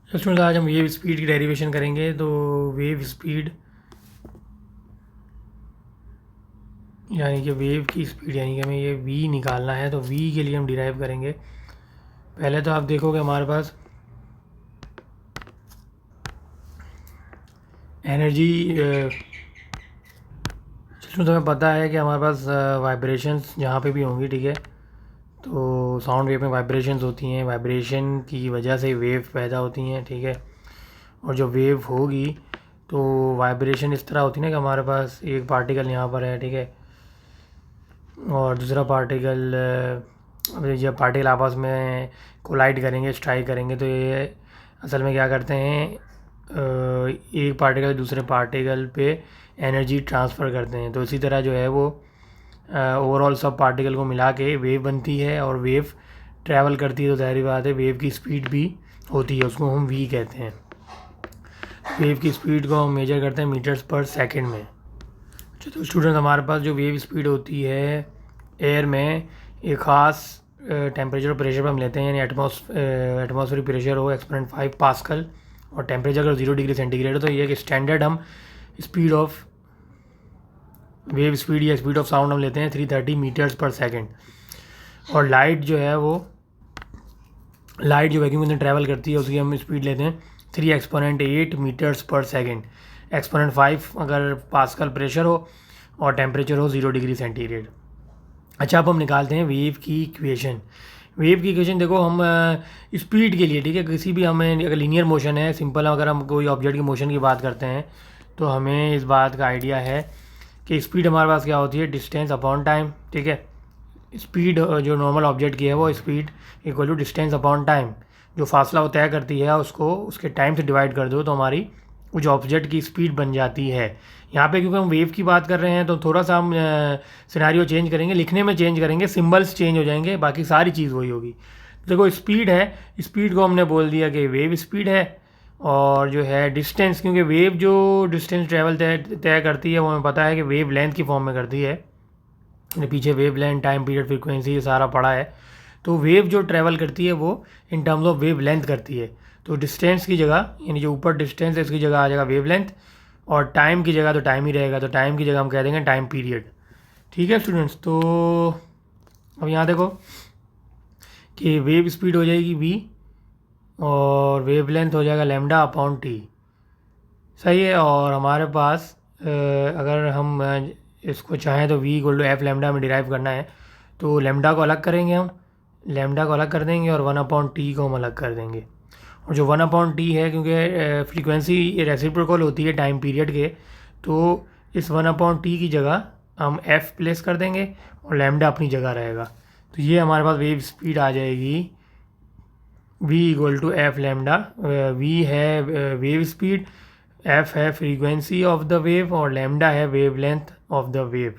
Students आज हम wave speed की डेरिवेशन करेंगे। तो वेव स्पीड यानी कि वेव की स्पीड यानी कि हमें ये v निकालना है। तो v के लिए हम डिराइव करेंगे। पहले तो आप देखोगे हमारे पास एनर्जी स्टूडेंट्स हमें पता है कि हमारे पास वाइब्रेशंस जहाँ पे भी होंगी, ठीक है। तो साउंड वेव में वाइब्रेशंस होती हैं, वाइब्रेशन की वजह से वेव पैदा होती हैं, ठीक है। और जो वेव होगी तो वाइब्रेशन इस तरह होती है ना कि हमारे पास एक पार्टिकल यहाँ पर है, ठीक है, और दूसरा पार्टिकल जब पार्टिकल आपस में कोलाइड करेंगे, स्ट्राइक करेंगे, तो ये असल में क्या करते हैं, एक पार्टिकल दूसरे पार्टिकल पे एनर्जी ट्रांसफ़र करते हैं। तो इसी तरह जो है वो ओवरऑल सब पार्टिकल को मिला के वेव बनती है और वेव ट्रैवल करती है। तो ज़ाहिर बात है वेव की स्पीड भी होती है, उसको हम वी कहते हैं। वेव की स्पीड को हम मेजर करते हैं मीटर्स पर सेकंड में। तो स्टूडेंट हमारे पास जो वेव स्पीड होती है एयर में एक ख़ास टेम्परेचर और प्रेशर पर हम लेते हैं, यानी एटमॉस्फेरिक प्रेशर हो एक्सपोनेंट 5 पास्कल और टेम्परेचर अगर 0 डिग्री सेंटीग्रेड हो, तो ये एक स्टैंडर्ड हम स्पीड ऑफ वेव स्पीड या स्पीड ऑफ साउंड हम लेते हैं 330 मीटर्स पर सेकेंड। और लाइट जो है वो लाइट जो वैक्यूम में ट्रैवल करती है उसकी हम स्पीड लेते हैं 3 एक्सपोनेंट 8 मीटर्स पर सेकेंड। एक्सपोनेंट 5 अगर पास्कल प्रेशर हो और टेम्परेचर हो 0 डिग्री सेंटीग्रेड। अच्छा, अब हम निकालते हैं वेव की इक्वेशन। वेव की इक्वेशन देखो हम स्पीड के लिए, ठीक है, किसी भी हमें अगर लीनियर मोशन है, सिंपल अगर हम कोई ऑब्जेक्ट की मोशन की बात करते हैं तो हमें इस बात का आइडिया है कि स्पीड हमारे पास क्या होती है, डिस्टेंस अपॉन टाइम, ठीक है। स्पीड जो नॉर्मल ऑब्जेक्ट की है वो speed equal to distance upon time. जो फासला वो तय करती है उसको उसके टाइम से डिवाइड कर दो तो हमारी कुछ ऑब्जेक्ट की स्पीड बन जाती है। यहाँ पे क्योंकि हम वेव की बात कर रहे हैं तो थोड़ा सा हम सिनेरियो चेंज करेंगे, लिखने में चेंज करेंगे, सिंबल्स चेंज हो जाएंगे, बाकी सारी चीज़ वही होगी। देखो स्पीड है, स्पीड को हमने बोल दिया कि वेव स्पीड है। और जो है डिस्टेंस, क्योंकि वेव जो डिस्टेंस ट्रैवल तय करती है वो हमें पता है कि वेव लेंथ की फॉर्म में करती है। पीछे wave length, time period, frequency ये सारा पड़ा है। तो वेव जो ट्रैवल करती है वो in terms of wave length करती है। तो डिस्टेंस की जगह यानी जो ऊपर डिस्टेंस है इसकी जगह आ जाएगा वेव लेंथ, और टाइम की जगह तो टाइम ही रहेगा, तो टाइम की जगह हम कह देंगे टाइम पीरियड। ठीक है स्टूडेंट्स, तो अब यहाँ देखो कि वेव स्पीड हो जाएगी v और वेव लेंथ हो जाएगा लैम्डा अपॉन टी, सही है। और हमारे पास अगर हम इसको चाहें तो v equal to F lambda में डिराइव करना है तो लैम्डा को अलग करेंगे, हम लैम्डा को अलग कर देंगे और 1/t को हम अलग कर देंगे। और जो 1/t है, क्योंकि फ्रीक्वेंसी रेसिप्रोकल होती है टाइम पीरियड के, तो इस 1/t की जगह हम f प्लेस कर देंगे और लैम्डा अपनी जगह रहेगा। तो ये हमारे पास वेव स्पीड आ जाएगी v equal to F lambda. v है वेव स्पीड, f है फ्रीक्वेंसी ऑफ द वेव और लैम्डा है wavelength of the wave.